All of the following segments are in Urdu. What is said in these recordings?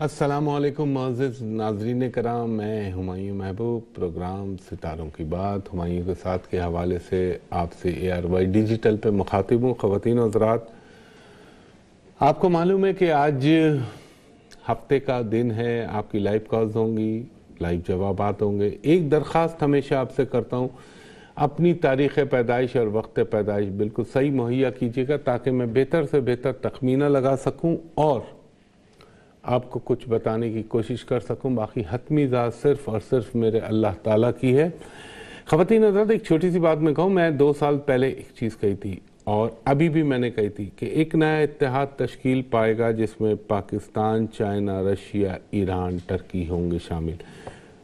السلام علیکم معزز ناظرین کرام، میں ہمایوں محبوب پروگرام ستاروں کی بات ہمایوں کے ساتھ کے حوالے سے آپ سے ARY ڈیجیٹل پہ مخاطب ہوں۔ خواتین و حضرات، آپ کو معلوم ہے کہ آج ہفتے کا دن ہے، آپ کی لائیو کالز ہوں گی، لائیو جوابات ہوں گے۔ ایک درخواست ہمیشہ آپ سے کرتا ہوں، اپنی تاریخ پیدائش اور وقت پیدائش بالکل صحیح مہیا کیجیے گا تاکہ میں بہتر سے بہتر تخمینہ لگا سکوں اور آپ کو کچھ بتانے کی کوشش کر سکوں۔ باقی حتمی ذات صرف اور صرف میرے اللہ تعالیٰ کی ہے۔ خواتین حضرات، ایک چھوٹی سی بات میں کہوں، میں 2 سال پہلے ایک چیز کہی تھی اور ابھی بھی میں نے کہی تھی کہ ایک نیا اتحاد تشکیل پائے گا جس میں Pakistan, China, Russia, Iran, Turkey ہوں گے شامل۔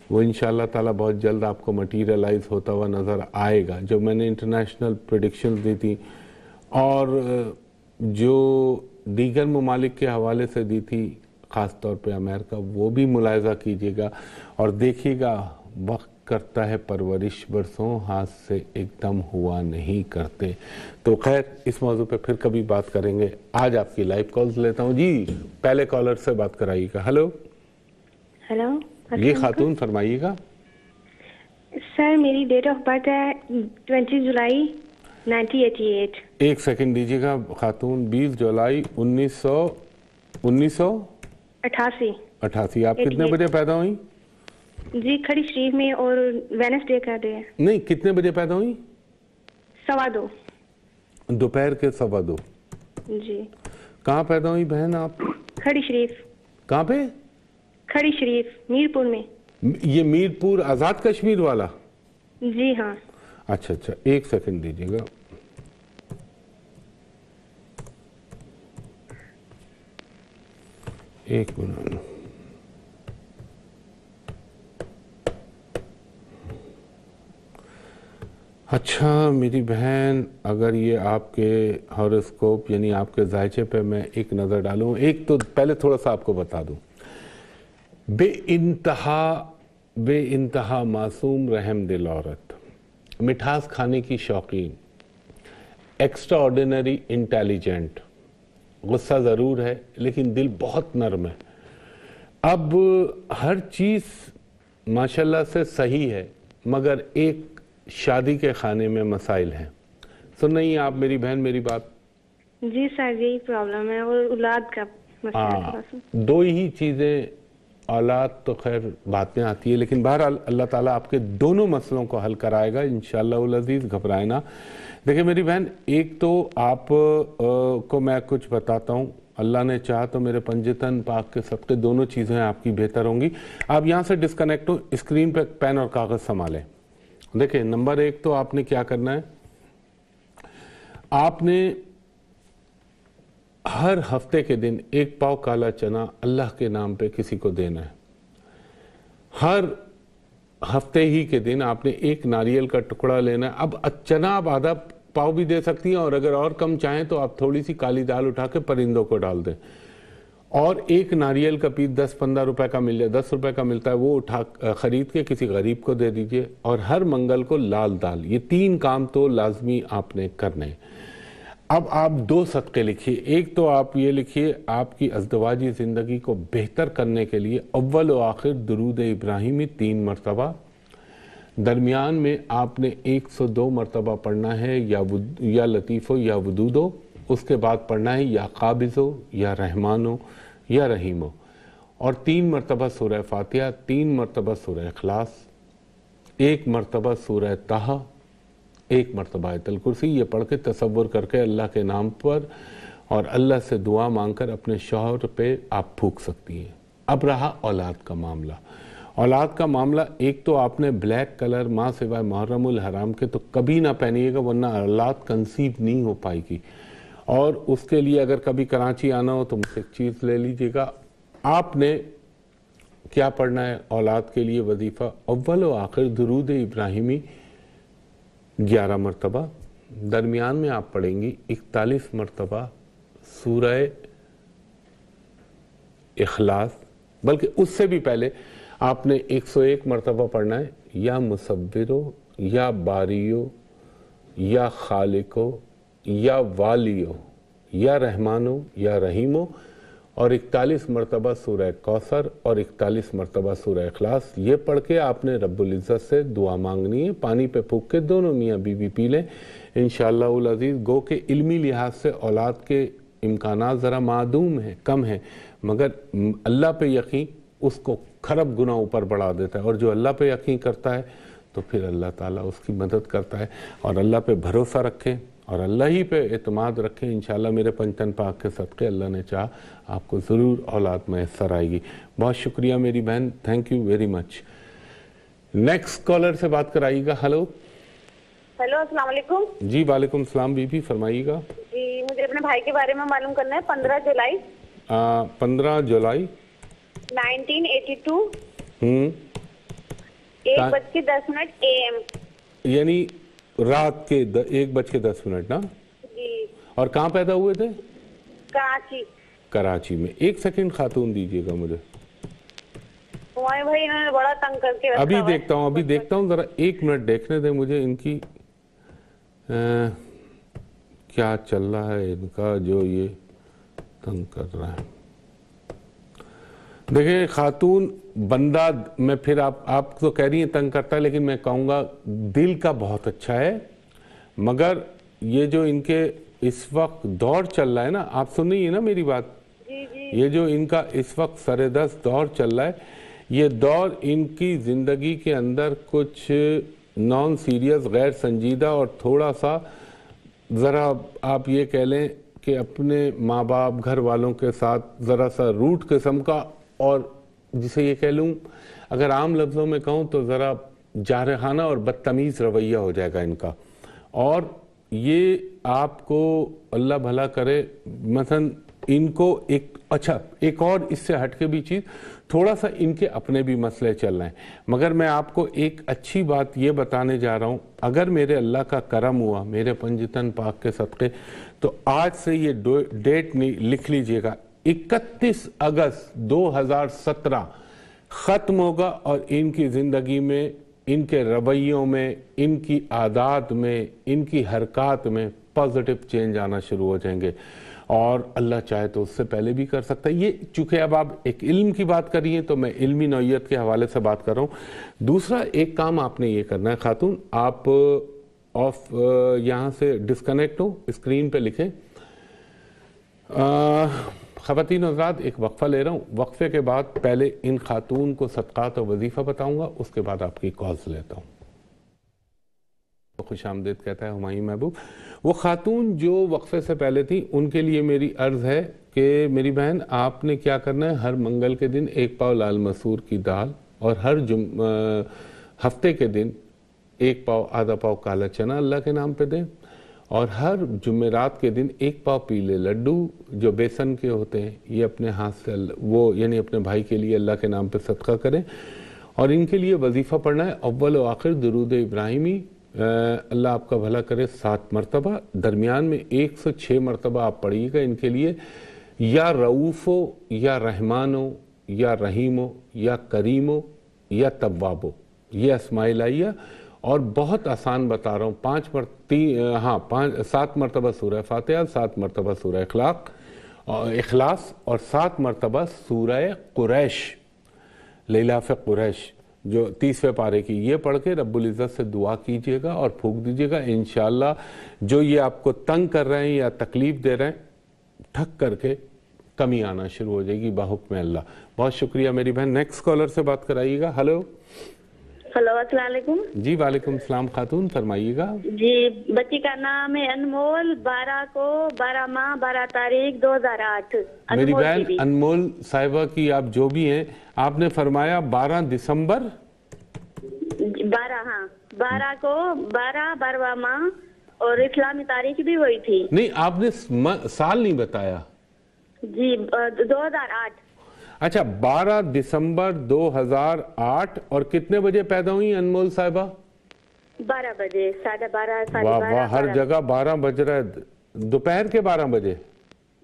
وہ انشاءاللہ تعالیٰ بہت جلد آپ کو مٹیریلائز ہوتا ہوا نظر آئے گا۔ جو میں نے انٹرنیشنل پریڈکشنز دی تھی اور جو دیگر ممالک کے حوالے سے دی تھی، خاص طور پہ امریکہ، وہ بھی ملاحظہ کیجیے گا اور دیکھیے گا وقت کرتا ہے پرورش برسوں، ہاتھ سے ایک دم ہوا نہیں کرتے۔ تو خیر، اس موضوع پہ پھر کبھی بات کریں گے۔ آج آپ کی لائیو کالز لیتا ہوں۔ جی، پہلے کالر سے بات کرائیے گا۔ ہلو ہلو، یہ خاتون فرمائیے گا۔ سر میری ڈیٹ آف برتھ ہے 20 جولائی 1988۔ ایک سیکنڈ دیجیے گا خاتون۔ 20 جولائی 1988۔ آپ کتنے بجے پیدا ہوئی؟ جی کھڑی شریف میں، اور وینسڈے کا ڈے ہے۔ نہیں، کتنے بجے پیدا ہوئی؟ 2:15 دوپہر کے 2:15۔ جی۔ کہاں پیدا ہوئی بہن آپ؟ کھڑی شریف۔ کہاں پہ؟ کھڑی شریف، میرپور میں۔ یہ میرپور آزاد کشمیر والا؟ جی ہاں۔ اچھا، ایک سیکنڈ دیجیے گا۔ ایک منٹ۔ اچھا میری بہن، اگر یہ آپ کے ہاروسکوپ یعنی آپ کے ذائچے پہ میں ایک نظر ڈالوں، ایک تو پہلے تھوڑا سا آپ کو بتا دوں، بے انتہا معصوم رحم دل عورت، مٹھاس کھانے کی شوقین، ایکسٹرا آرڈینری انٹیلیجنٹ، غصہ ضرور ہے لیکن دل بہت نرم ہے۔ اب ہر چیز ماشاءاللہ سے صحیح ہے مگر ایک شادی کے خانے میں مسائل ہیں۔ سن رہی ہیں آپ میری بہن میری بات؟ جی سر، یہی پرابلم ہے، اور اولاد کا مسئلہ ہے۔ 2 ہی چیزیں، اولاد تو خیر بات میں آتی ہے، لیکن بہرحال اللہ تعالیٰ آپ کے دونوں مسئلوں کو حل کرائے گا انشاءاللہ العزیز، گھبرائے نہ۔ دیکھیں میری بہن، ایک تو آپ کو میں کچھ بتاتا ہوں، اللہ نے چاہا تو میرے پنجتن پاک کے صدقے دونوں چیزیں آپ کی بہتر ہوں گی۔ آپ یہاں سے ڈسکنیکٹ ہو، اسکرین پہ پین اور کاغذ سنبھالیں۔ دیکھیں، نمبر 1 تو آپ نے کیا کرنا ہے، آپ نے ہر ہفتے کے دن 1 پاؤ کالا چنا اللہ کے نام پہ کسی کو دینا ہے۔ ہر ہفتے ہی کے دن آپ نے 1 ناریل کا ٹکڑا لینا ہے۔ اب چنا آپ آدھا پاؤ بھی دے سکتی ہیں، اور اگر اور کم چاہیں تو آپ تھوڑی سی کالی دال اٹھا کے پرندوں کو ڈال دیں، اور 1 ناریل کا پیس 10-15 روپے کا مل جائے، 10 روپے کا ملتا ہے، وہ خرید کے کسی غریب کو دے دیجئے، اور ہر منگل کو لال دال۔ یہ 3 کام تو لازمی آپ نے کرنے ہیں۔ اب آپ 2 صدقے لکھیے۔ ایک تو آپ یہ لکھیے، آپ کی ازدواجی زندگی کو بہتر کرنے کے لیے اول و آخر درود ابراہیمی 3 مرتبہ، درمیان میں آپ نے 102 مرتبہ پڑھنا ہے، یا لطیفو یا ودودو، اس کے بعد پڑھنا ہے یا قابضو یا رحمانو یا رحیمو، اور 3 مرتبہ سورہ فاتحہ، 3 مرتبہ سورہ اخلاص، 1 مرتبہ سورہ طہ، 1 مرتبہ آیت الکرسی۔ یہ پڑھ کے تصور کر کے اللہ کے نام پر اور اللہ سے دعا مانگ کر اپنے شوہر پہ آپ پھونک سکتی ہیں۔ اب رہا اولاد کا معاملہ۔ اولاد کا معاملہ، ایک تو آپ نے بلیک کلر ماں سوائے محرم الحرام کے تو کبھی نہ پہنیے گا، ورنہ اولاد کنسیو نہیں ہو پائے گی۔ اور اس کے لیے اگر کبھی کراچی آنا ہو تو مجھ سے ایک چیز لے لیجئے گا۔ آپ نے کیا پڑھنا ہے اولاد کے لیے وظیفہ؟ اول و آخر درود ابراہیمی 11 مرتبہ، درمیان میں آپ پڑھیں گی 41 مرتبہ سورہ اخلاص، بلکہ اس سے بھی پہلے آپ نے 101 مرتبہ پڑھنا ہے یا مصورو یا باریو یا خالقو یا والیو یا رحمانو یا رحیمو، اور 41 مرتبہ سورہ کوثر اور 41 مرتبہ سورہ اخلاص. یہ پڑھ کے آپ نے رب العزت سے دعا مانگنی ہے. پانی پہ پھونک کے دونوں میاں بیوی بی پی لیں انشاءاللہ العزیز. گو کہ علمی لحاظ سے اولاد کے امکانات ذرا معدوم ہیں, کم ہیں, مگر اللہ پہ یقین اس کو کھرب گنا اوپر بڑھا دیتا ہے. اور جو اللہ پہ یقین کرتا ہے تو پھر اللہ تعالیٰ اس کی مدد کرتا ہے. اور اللہ پہ بھروسہ رکھیں اور اللہ ہی پہ اعتماد رکھیں. انشاءاللہ میرے پنجتن پاک کے صدقے اللہ نے چاہا آپ کو ضرور اولاد میسر آئے گی. بہت شکریہ میری بہن, thank you very much. Next caller سے بات کرائیے گا. ہلو ہیلو السلام علیکم. جی وعلیکم السلام بی بی, فرمائیے گا. جی مجھے اپنے بھائی کے بارے میں معلوم کرنا ہے. 15 جولائی 15 جولائی 1982 1:10 AM, یعنی رات کے 1:10 نا. جی. اور کہاں پیدا ہوئے تھے؟ کراچی. کراچی میں. ایک سیکنڈ خاتون دیجیے گا مجھے. ہمارے بھائی انہوں نے بڑا تنگ کر کے ابھی دیکھتا ہوں ذرا 1 منٹ دیکھنے دیں مجھے ان کی کیا چل رہا ہے ان کا جو یہ تنگ کر رہا ہے. دیکھیں خاتون بندہ, میں پھر آپ تو کہہ رہی ہیں تنگ کرتا ہے, لیکن میں کہوں گا دل کا بہت اچھا ہے. مگر یہ جو ان کے اس وقت دور چل رہا ہے نا, آپ سن رہی ہیں نا میری بات, یہ جو ان کا اس وقت سردست دور چل رہا ہے, یہ دور ان کی زندگی کے اندر کچھ نان سیریس, غیر سنجیدہ اور تھوڑا سا ذرا آپ یہ کہہ لیں کہ اپنے ماں باپ گھر والوں کے ساتھ ذرا سا روٹ قسم کا, اور جسے یہ کہہ لوں اگر عام لفظوں میں کہوں تو ذرا جارحانہ اور بدتمیز رویہ ہو جائے گا ان کا. اور یہ آپ کو اللہ بھلا کرے, مثلا ان کو ایک اور اس سے ہٹ کے بھی چیز, تھوڑا سا ان کے اپنے بھی مسئلے چل رہے ہیں. مگر میں آپ کو ایک اچھی بات یہ بتانے جا رہا ہوں, اگر میرے اللہ کا کرم ہوا میرے پنجتن پاک کے صدقے, تو آج سے یہ ڈیٹ نہیں لکھ لیجئے گا, 31 اگست 2017 ختم ہوگا اور ان کی زندگی میں, ان کے رویوں میں, ان کی عادات میں, ان کی حرکات میں پازیٹیو چینج آنا شروع ہو جائیں گے. اور اللہ چاہے تو اس سے پہلے بھی کر سکتا ہے. یہ چونکہ اب آپ ایک علم کی بات کر رہی ہیں تو میں علمی نوعیت کے حوالے سے بات کر رہا ہوں. دوسرا ایک کام آپ نے یہ کرنا ہے خاتون, آپ یہاں سے ڈسکنیکٹ ہو, اسکرین پہ لکھیں. خواتین حضرات ایک وقفہ لے رہا ہوں, وقفے کے بعد پہلے ان خاتون کو صدقات اور وظیفہ بتاؤں گا, اس کے بعد آپ کی کالز لیتا ہوں. خوش آمدید کہتا ہے ہمایوں محبوب. وہ خاتون جو وقفے سے پہلے تھی ان کے لیے میری عرض ہے کہ میری بہن آپ نے کیا کرنا ہے, ہر منگل کے دن 1 پاؤ لال مسور کی دال, اور ہر ہفتے کے دن 1 پاؤ آدھا پاؤ کالا چنا اللہ کے نام پہ دیں, اور ہر جمعرات کے دن 1 پاؤ پیلے لڈو جو بیسن کے ہوتے ہیں یہ اپنے ہاتھ سے وہ یعنی اپنے بھائی کے لیے اللہ کے نام پہ صدقہ کریں. اور ان کے لیے وظیفہ پڑھنا ہے اول و آخر درود ابراہیمی, اللہ آپ کا بھلا کرے 7 مرتبہ, درمیان میں 106 مرتبہ آپ پڑھیے گا ان کے لیے. یا رؤوفو یا رحمانو یا رحیمو یا کریمو یا توابو, یہ اسماء الہیہ. اور بہت آسان بتا رہا ہوں, 7 مرتبہ سورہ فاتحہ, 7 مرتبہ سورہ اخلاص اور 7 مرتبہ سورہ قریش, لیلاف قریش جو 30ویں پارے کی, یہ پڑھ کے رب العزت سے دعا کیجئے گا اور پھونک دیجئے گا. انشاءاللہ جو یہ آپ کو تنگ کر رہے ہیں یا تکلیف دے رہے ہیں ٹھک کر کے کمی آنا شروع ہو جائے گی بحکم اللہ. بہت شکریہ میری بہن. نیکسٹ کالر سے بات کرائیے گا. ہلو السلام علیکم. جی وعلیکم السلام خاتون, فرمائیے گا. جی بچی کا نام ہے انمول, 12 ماہ 12 تاریخ 2008. میری بہن انمول صاحبہ کی آپ جو بھی ہیں, آپ نے فرمایا 12 دسمبر 12 کو 12واں ماہ, اور اسلامی تاریخ بھی وہی تھی. نہیں آپ نے سال نہیں بتایا. جی 2008. اچھا 12 دسمبر 2008. اور کتنے بجے پیدا ہوئی انمول صاحبہ؟ 12 بجے, 12:30. واہ, ہر جگہ 12 بج رہا ہے. دوپہر کے 12 بجے,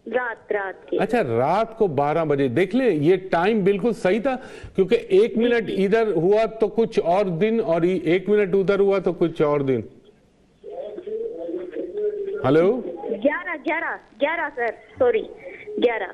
رات کی. اچھا رات کو 12 بجے. دیکھ لیں یہ ٹائم بالکل صحیح تھا, کیونکہ 1 منٹ ادھر ہوا تو کچھ اور دن, اور 1 منٹ ادھر ہوا تو کچھ اور دن. ہلو 11 سر, سوری 11.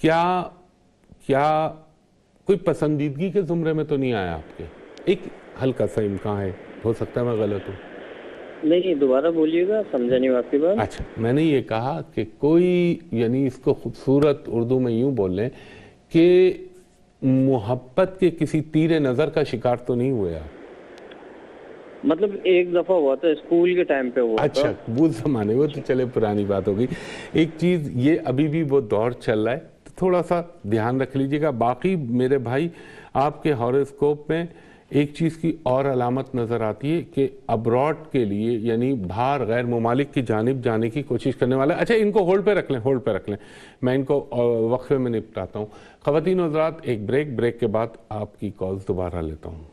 کیا کوئی پسندیدگی کے زمرے میں تو نہیں آیا آپ کے؟ ایک ہلکا سا امکان ہے، ہو سکتا ہے میں غلط ہوں۔ نہیں دوبارہ بولیے گا، سمجھا نہیں آپ کی بات۔ اچھا، میں نے یہ کہا کہ کوئی، یعنی اس کو خوبصورت اردو میں یوں بول لیں کہ محبت کے کسی تیر نظر کا شکار تو نہیں ہوئے آپ؟ مطلب ایک دفعہ ہوا تھا اسکول کے ٹائم پہ ہوا تھا۔ اچھا، وہ زمانے، وہ تو چلے پرانی بات ہوگی۔ ایک چیز یہ ابھی بھی وہ دور چل رہا ہے، تو تھوڑا سا دھیان رکھ لیجئے گا۔ باقی میرے بھائی آپ کے ہاروسکوپ میں ایک چیز کی اور علامت نظر آتی ہے کہ ابراڈ کے لیے، یعنی باہر غیر ممالک کی جانب جانے کی کوشش کرنے والا ہے۔ اچھا، ان کو ہولڈ پہ رکھ لیں، میں ان کو وقفے میں نپٹاتا ہوں۔ خواتین و حضرات، ایک بریک کے بعد آپ کی کالز دوبارہ لیتا ہوں۔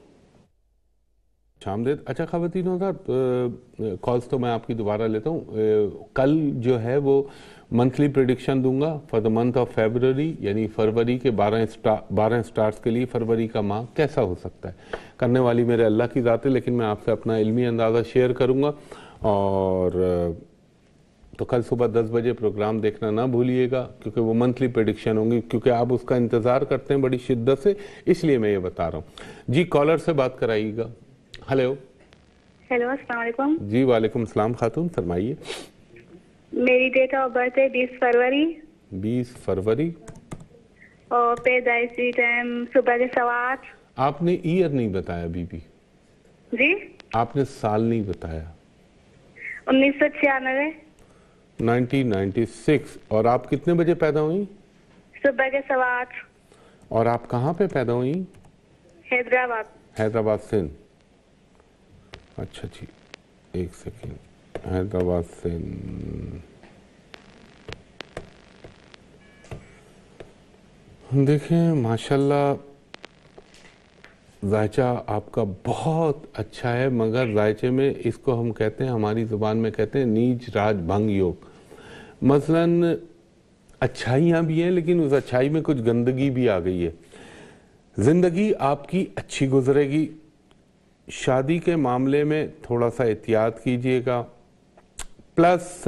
شامدید۔ اچھا خواتین و حضرات، کالز تو میں آپ کی دوبارہ لیتا ہوں۔ کل جو ہے وہ منتھلی پریڈکشن دوں گا for the month of February, یعنی فروری کے 12 سٹارز کے لیے فروری کا ماہ کیسا ہو سکتا ہے۔ کرنے والی میرے اللہ کی ذات ہے، لیکن میں آپ سے اپنا علمی اندازہ شیئر کروں گا۔ اور تو کل صبح 10 بجے پروگرام دیکھنا نہ بھولیے گا، کیونکہ وہ منتھلی پریڈکشن ہوں گی، کیونکہ آپ اس کا انتظار کرتے ہیں بڑی شدت سے، اس لیے میں یہ بتا رہا ہوں۔ جی، کالر سے بات کرائیے گا۔ ہیلو السلام علیکم۔ جی وعلیکم السلام خاتون، فرمائیے۔ میری ڈیٹ آف برتھ ہے 20 فروری 20 فروری اور پیدائشی ٹائم صبح کے 8:15۔ آپ نے ایئر نہیں بتایا بی بی؟ جی، آپ نے سال نہیں بتایا؟ 1996 1996۔ اور آپ کتنے بجے پیدا ہوئی؟ صبح کے 8:15۔ اور آپ کہاں پہ پیدا ہوئی؟ حیدرآباد۔ حیدرآباد سندھ۔ اچھا جی، ایک سیکنڈ، حیدرآباد سندھ۔ دیکھیں ماشاءاللہ ذائچہ آپ کا بہت اچھا ہے، مگر ذائچے میں اس کو ہم کہتے ہیں، ہماری زبان میں کہتے ہیں نیچ راج بھنگ یوگ۔ مثلاً اچھائیاں بھی ہیں، لیکن اس اچھائی میں کچھ گندگی بھی آ گئی ہے۔ زندگی آپ کی اچھی گزرے گی، شادی کے معاملے میں تھوڑا سا احتیاط کیجئے گا، پلس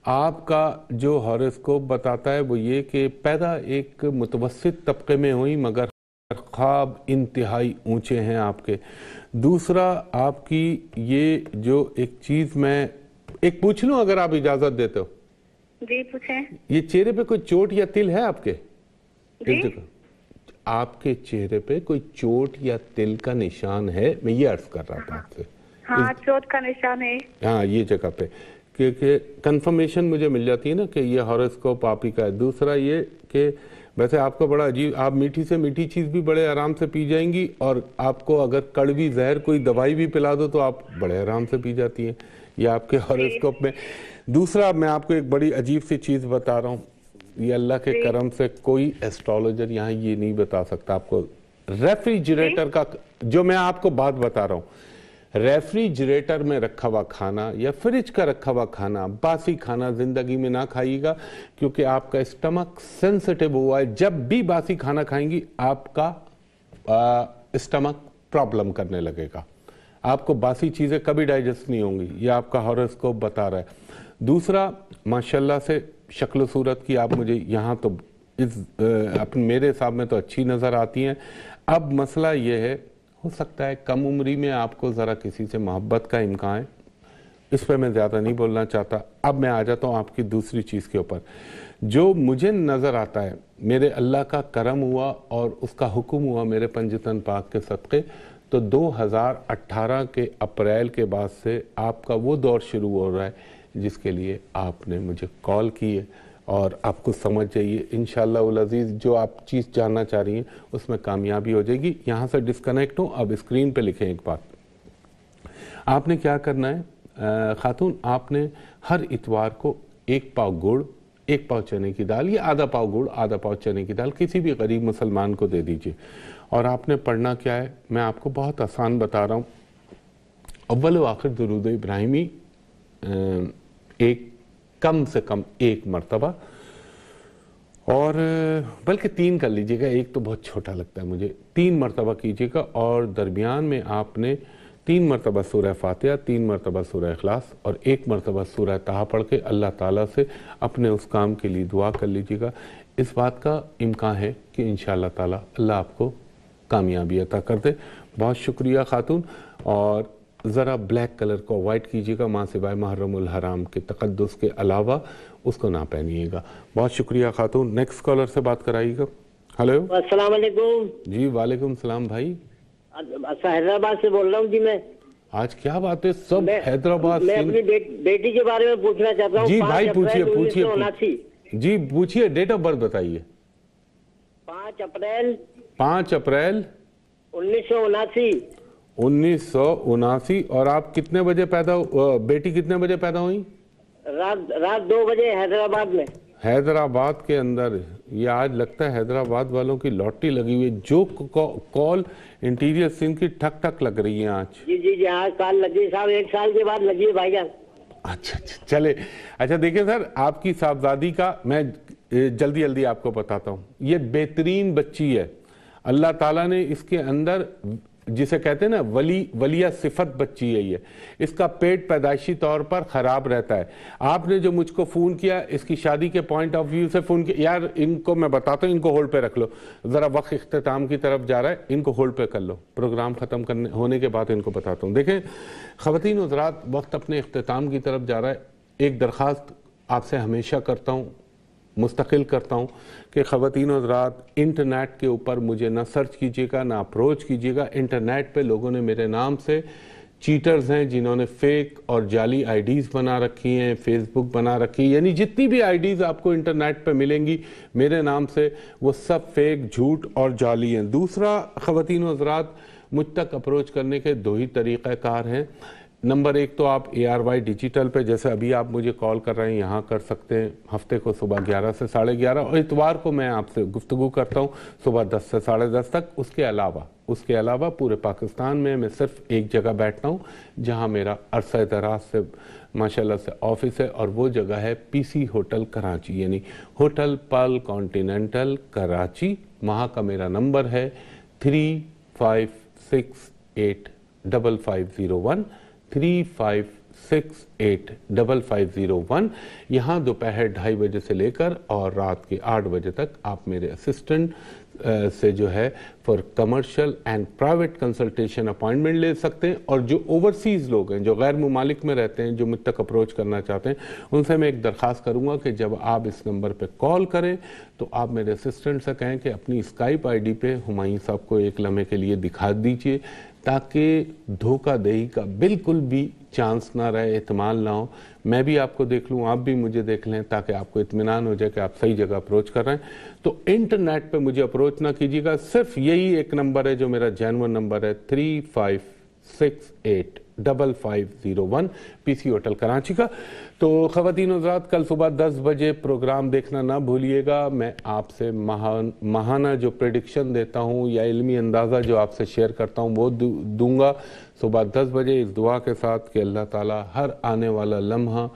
آپ کا جو ہاروسکوپ بتاتا ہے وہ یہ کہ پیدا ایک متوسط طبقے میں ہوئی، مگر خواب انتہائی اونچے ہیں آپ کے۔ دوسرا، آپ کی یہ جو ایک چیز میں ایک پوچھ لوں اگر آپ اجازت دیتے ہو؟ جی پوچھیں۔ یہ چہرے پہ کوئی چوٹ یا تل ہے آپ کے؟ جی؟ آپ کے چہرے پہ کوئی چوٹ یا تل کا نشان ہے؟ میں یہ عرض کر رہا تھا آپ سے۔ ہاں، چوٹ کا نشان ہے۔ ہاں، یہ جگہ پہ، کیونکہ کنفرمیشن مجھے مل جاتی ہے نا کہ یہ ہاروسکوپ آپ ہی کا ہے۔ دوسرا یہ کہ ویسے آپ کا بڑا عجیب، آپ میٹھی سے میٹھی چیز بھی بڑے آرام سے پی جائیں گی، اور آپ کو اگر کڑوی زہر کوئی دوائی بھی پلا دو تو آپ بڑے آرام سے پی جاتی ہیں، یہ آپ کے ہاروسکوپ میں۔ دوسرا، میں آپ کو ایک بڑی عجیب سی چیز بتا رہا ہوں، یہ اللہ کے کرم سے کوئی ایسٹرولوجر یہاں یہ نہیں بتا سکتا آپ کو۔ ریفریجریٹر کا جو میں آپ کو بات بتا رہا ہوں، ریفریجریٹر میں رکھا ہوا کھانا یا فریج کا رکھا ہوا کھانا، باسی کھانا زندگی میں نہ کھائیے گا، کیونکہ آپ کا اسٹمک سینسٹیو ہوا ہے۔ جب بھی باسی کھانا کھائیں گی آپ کا اسٹمک پرابلم کرنے لگے گا، آپ کو باسی چیزیں کبھی ڈائجسٹ نہیں ہوں گی، یہ آپ کا ہاروسکوپ بتا رہا ہے۔ دوسرا، ماشاءاللہ سے شکل و صورت کی آپ مجھے یہاں تو میرے حساب میں تو اچھی نظر آتی ہیں۔ اب مسئلہ یہ ہے، ہو سکتا ہے کم عمری میں آپ کو ذرا کسی سے محبت کا امکان ہے، اس پہ میں زیادہ نہیں بولنا چاہتا۔ اب میں آ جاتا ہوں آپ کی دوسری چیز کے اوپر۔ جو مجھے نظر آتا ہے، میرے اللہ کا کرم ہوا اور اس کا حکم ہوا میرے پنجتن پاک کے صدقے، تو 2018 کے اپریل کے بعد سے آپ کا وہ دور شروع ہو رہا ہے جس کے لیے آپ نے مجھے کال کی ہے، اور آپ کو سمجھ جائیے انشاءاللہ العزیز جو آپ چیز جاننا چاہ رہی ہیں اس میں کامیابی ہو جائے گی۔ یہاں سے ڈسکنیکٹ ہوں، اب اسکرین پہ لکھیں ایک بات۔ آپ نے کیا کرنا ہے خاتون، آپ نے ہر اتوار کو 1 پاؤ گڑ، 1 پاؤ چنے کی دال، یا آدھا پاؤ گڑ آدھا پاؤ چنے کی دال کسی بھی غریب مسلمان کو دے دیجئے۔ اور آپ نے پڑھنا کیا ہے، میں آپ کو بہت آسان بتا رہا ہوں۔ اول و آخر درود ابراہیمی ایک کم سے کم 1 مرتبہ، اور بلکہ 3 کر لیجئے گا، 1 تو بہت چھوٹا لگتا ہے مجھے، 3 مرتبہ کیجئے گا۔ اور درمیان میں آپ نے 3 مرتبہ سورہ فاتحہ، 3 مرتبہ سورہ اخلاص اور 1 مرتبہ سورہ طٰہٰ پڑھ کے اللہ تعالیٰ سے اپنے اس کام کے لیے دعا کر لیجئے گا۔ اس بات کا امکان ہے کہ انشاءاللہ تعالی اللہ آپ کو کامیابی عطا کر دے. بہت شکریہ خاتون. اور ذرا بلیک کلر کو اوائڈ کیجیے گا، ماں سوائے محرم الحرام کے تقدس کے علاوہ اس کو نہ پہنیے گا. بہت شکریہ خاتون. نیکسٹ کالر سے بات کرائیے گا. ہلو السلام علیکم. جی وعلیکم السلام بھائی. حیدرآباد سے بول رہا ہوں جی. میں آج کیا بات ہے، سب حیدرآباد. میں اپنی بیٹی کے بارے میں پوچھنا چاہتا ہوں. جی بھائی پوچھیے. جی پوچھیے، ڈیٹ آف برتھ بتائیے. 5 اپریل 1979. 1979. اور آپ کتنے بجے بیٹی کتنے بجے پیدا ہوئی؟ رات 2 بجے حیدرآباد میں. حیدرآباد کے اندر. یہ آج لگتا ہے حیدرآباد والوں کی لاٹری لگی ہوئی. جو کال انٹیریئر سندھ کی ٹھک ٹھک لگ رہی ہیں آج. جی آج کال لگی صاحب، 1 سال کے بعد لگی ہے بھائی جان. اچھا چلے. اچھا دیکھیں سر، آپ کی صاحبزادی کا میں جلدی آپ کو بتاتا ہوں. یہ بہترین بچی ہے. اللہ تعالیٰ نے اس کے اندر جسے کہتے ہیں نا ولیہ صفت بچی ہے. یہ اس کا پیٹ پیدائشی طور پر خراب رہتا ہے. آپ نے جو مجھ کو فون کیا اس کی شادی کے پوائنٹ آف ویو سے فون کیا. یار ان کو میں بتاتا ہوں، ان کو ہولڈ پہ رکھ لو ذرا، وقت اختتام کی طرف جا رہا ہے. ان کو ہولڈ پہ کر لو، پروگرام ختم ہونے کے بعد ان کو بتاتا ہوں. دیکھیں خواتین و حضرات، وقت اپنے اختتام کی طرف جا رہا ہے. ایک درخواست آپ سے ہمیشہ کرتا ہوں، مستقل کرتا ہوں کہ خواتین و حضرات انٹرنیٹ کے اوپر مجھے نہ سرچ کیجیے گا، نہ اپروچ کیجیے گا. انٹرنیٹ پہ لوگوں نے میرے نام سے، چیٹرز ہیں جنہوں نے فیک اور جعلی آئی ڈیز بنا رکھی ہیں، فیس بک بنا رکھی ہے، یعنی جتنی بھی آئی ڈیز آپ کو انٹرنیٹ پہ ملیں گی میرے نام سے، وہ سب فیک، جھوٹ اور جعلی ہیں. دوسرا خواتین و حضرات، مجھ تک اپروچ کرنے کے 2 ہی طریقہ کار ہیں. نمبر 1 تو آپ ARY ڈیجیٹل پہ، جیسے ابھی آپ مجھے کال کر رہے ہیں، یہاں کر سکتے ہیں. ہفتے کو صبح 11 سے 11:30، اور اتوار کو میں آپ سے گفتگو کرتا ہوں صبح 10 سے 10:30 تک. اس کے علاوہ پورے پاکستان میں صرف ایک جگہ بیٹھتا ہوں جہاں میرا عرصہ دراز سے ماشاءاللہ سے آفس ہے، اور وہ جگہ ہے PC ہوٹل کراچی، یعنی ہوٹل پل کانٹیننٹل کراچی. وہاں کا میرا نمبر ہے 35685501 35685501. یہاں دوپہر 2:30 بجے سے لے کر اور رات کے 8 بجے تک آپ میرے اسسٹنٹ سے جو ہے for commercial and private consultation appointment لے سکتے ہیں. اور جو اوورسیز لوگ ہیں، جو غیر ممالک میں رہتے ہیں، جو مجھ تک اپروچ کرنا چاہتے ہیں، ان سے میں ایک درخواست کروں گا کہ جب آپ اس نمبر پہ کال کریں تو آپ میرے اسسٹنٹ سے کہیں کہ اپنی اسکائپ ID پہ ہمایوں صاحب کو ایک لمحے کے لیے دکھا دیجئے، تاکہ دھوکہ دہی کا بالکل بھی چانس نہ رہے، احتمال نہ ہو. میں بھی آپ کو دیکھ لوں، آپ بھی مجھے دیکھ لیں، تاکہ آپ کو اطمینان ہو جائے کہ آپ صحیح جگہ اپروچ کر رہے ہیں. تو انٹرنیٹ پہ مجھے اپروچ نہ کیجیے گا. صرف یہی ایک نمبر ہے جو میرا جینوئن نمبر ہے، 35685501 PC ہوٹل کراچی کا. تو خواتین و حضرات، کل صبح 10 بجے پروگرام دیکھنا نہ بھولیے گا. میں آپ سے ماہانہ جو پریڈکشن دیتا ہوں یا علمی اندازہ جو آپ سے شیئر کرتا ہوں وہ دوں گا صبح 10 بجے، اس دعا کے ساتھ کہ اللہ تعالیٰ ہر آنے والا لمحہ،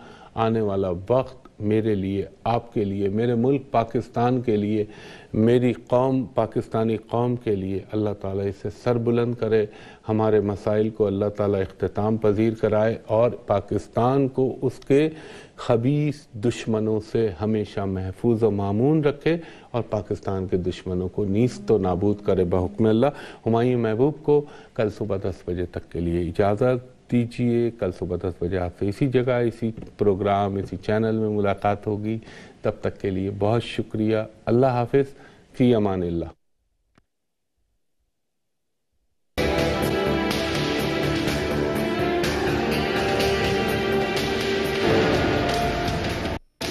آنے والا وقت میرے لیے، آپ کے لیے، میرے ملک پاکستان کے لیے، میری قوم پاکستانی قوم کے لیے اللہ تعالیٰ اسے سر بلند کرے. ہمارے مسائل کو اللہ تعالیٰ اختتام پذیر کرائے، اور پاکستان کو اس کے خبیث دشمنوں سے ہمیشہ محفوظ و مامون رکھے، اور پاکستان کے دشمنوں کو نیست و نابود کرے بحکم اللہ. ہمایوں محبوب کو کل صبح 10 بجے تک کے لیے اجازت دیجیے. کل صبح 10 بجے آپ سے اسی جگہ، اسی پروگرام، اسی چینل میں ملاقات ہوگی. تب تک کے لیے بہت شکریہ. اللہ حافظ. فی امان اللہ.